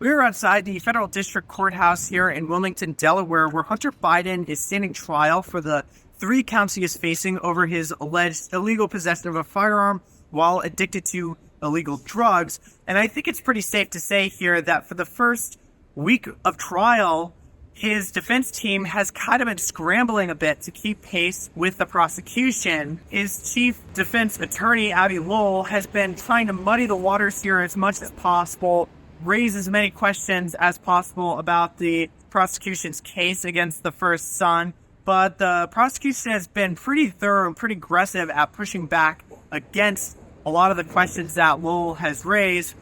We are outside the federal district courthouse here in Wilmington, Delaware, where Hunter Biden is standing trial for the 3 counts he is facing over his alleged illegal possession of a firearm while addicted to illegal drugs. And I think it's pretty safe to say here that for the first week of trial, his defense team has kind of been scrambling a bit to keep pace with the prosecution. His chief defense attorney, Abby Lowell, has been trying to muddy the waters here as much as possible, raise as many questions as possible about the prosecution's case against the first son. But the prosecution has been pretty thorough and pretty aggressive at pushing back against a lot of the questions that Lowell has raised.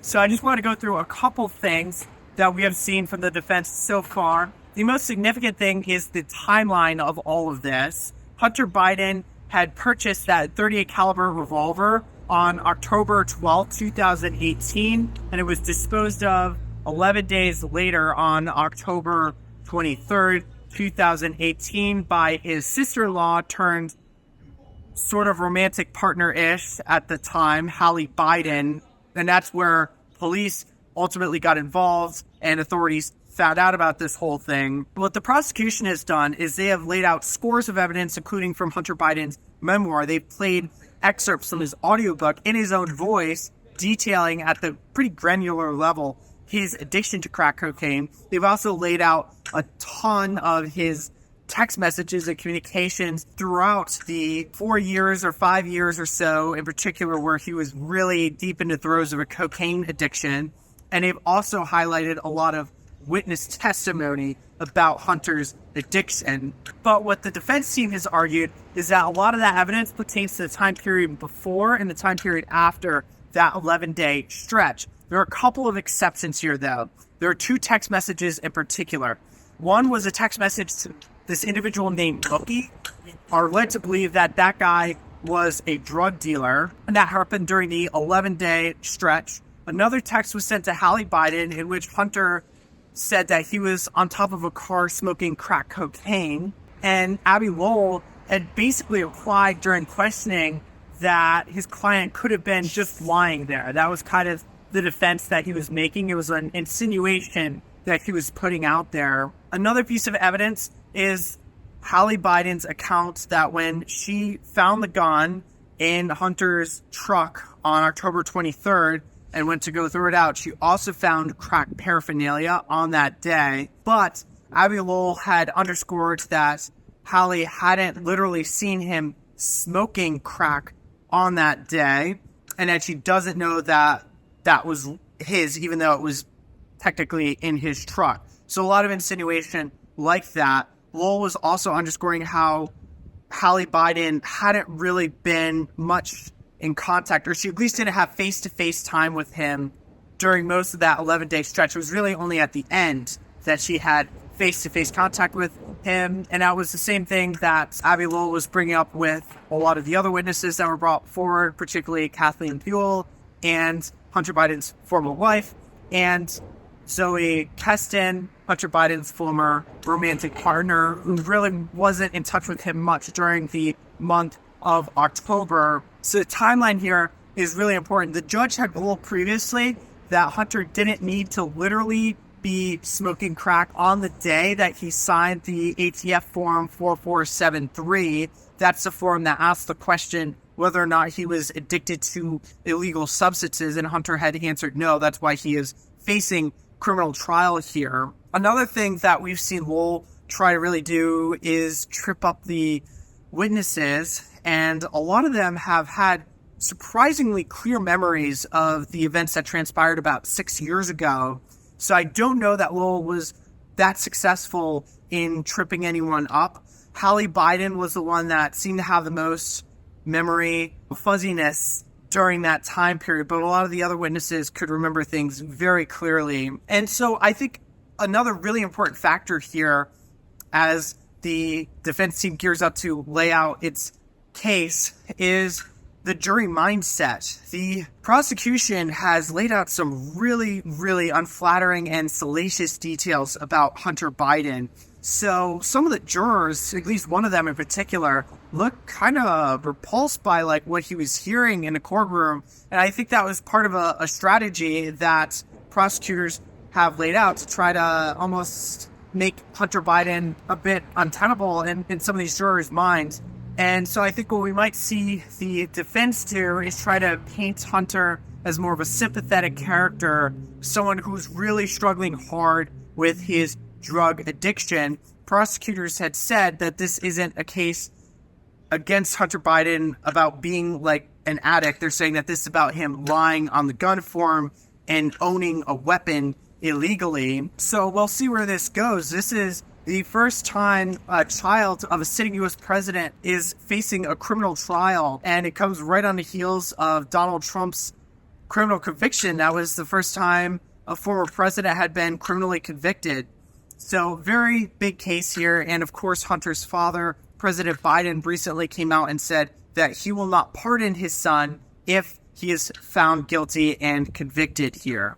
So I just want to go through a couple things that we have seen from the defense so far. The most significant thing is the timeline of all of this. Hunter Biden had purchased that .38 caliber revolver on October 12, 2018, and it was disposed of 11 days later on October 23rd, 2018 by his sister-in-law turned sort of romantic partner-ish at the time, Hallie Biden, and that's where police ultimately got involved and authorities found out about this whole thing. What the prosecution has done is they have laid out scores of evidence, including from Hunter Biden's memoir. They've played excerpts from his audiobook in his own voice, detailing at the pretty granular level his addiction to crack cocaine. They've also laid out a ton of his text messages and communications throughout the 4 years or 5 years or so, in particular, where he was really deep in the throes of a cocaine addiction. And they've also highlighted a lot of witness testimony about Hunter's addiction. But what the defense team has argued is that a lot of that evidence pertains to the time period before and the time period after that 11-day stretch. There are a couple of exceptions here, though. There are 2 text messages in particular. One was a text message to this individual named Cookie, are led to believe that that guy was a drug dealer, and that happened during the 11-day stretch. Another text was sent to Hallie Biden in which Hunter said that he was on top of a car smoking crack cocaine. And Abby Lowell had basically implied during questioning that his client could have been just lying there. That was kind of the defense that he was making. It was an insinuation that he was putting out there. Another piece of evidence is Hallie Biden's account that when she found the gun in Hunter's truck on October 23rd, and went to go throw it out, she also found crack paraphernalia on that day. But Abby Lowell had underscored that Hallie hadn't literally seen him smoking crack on that day, and that she doesn't know that that was his, even though it was technically in his truck. So a lot of insinuation like that. Lowell was also underscoring how Hallie Biden hadn't really been much in contact, or she at least didn't have face-to-face time with him during most of that 11-day stretch. It was really only at the end that she had face-to-face contact with him, and that was the same thing that Abby Lowell was bringing up with a lot of the other witnesses that were brought forward, particularly Kathleen Buell and Hunter Biden's former wife, and Zoe Keston, Hunter Biden's former romantic partner, who really wasn't in touch with him much during the month of October. So the timeline here is really important. The judge had ruled previously that Hunter didn't need to literally be smoking crack on the day that he signed the ATF form 4473. That's the form that asks the question whether or not he was addicted to illegal substances, and Hunter had answered no. That's why he is facing criminal trial here. Another thing that we've seen Lowell try to really do is trip up the witnesses, and a lot of them have had surprisingly clear memories of the events that transpired about 6 years ago. So I don't know that Lowell was that successful in tripping anyone up. Hallie Biden was the one that seemed to have the most memory fuzziness during that time period, but a lot of the other witnesses could remember things very clearly. And so I think another really important factor here, as the defense team gears up to lay out its case, is the jury mindset. The prosecution has laid out some really, really unflattering and salacious details about Hunter Biden. So some of the jurors, at least one of them in particular, looked kind of repulsed by like what he was hearing in the courtroom. And I think that was part of a strategy that prosecutors have laid out to try to almost make Hunter Biden a bit untenable in some of these jurors' minds. And so I think what we might see the defense do is try to paint Hunter as more of a sympathetic character, someone who's really struggling hard with his drug addiction. Prosecutors had said that this isn't a case against Hunter Biden about being like an addict. They're saying that this is about him lying on the gun form and owning a weapon illegally. So we'll see where this goes. This is the first time a child of a sitting U.S. president is facing a criminal trial, and it comes right on the heels of Donald Trump's criminal conviction. That was the first time a former president had been criminally convicted. So very big case here. And of course, Hunter's father, President Biden, recently came out and said that he will not pardon his son if he is found guilty and convicted here.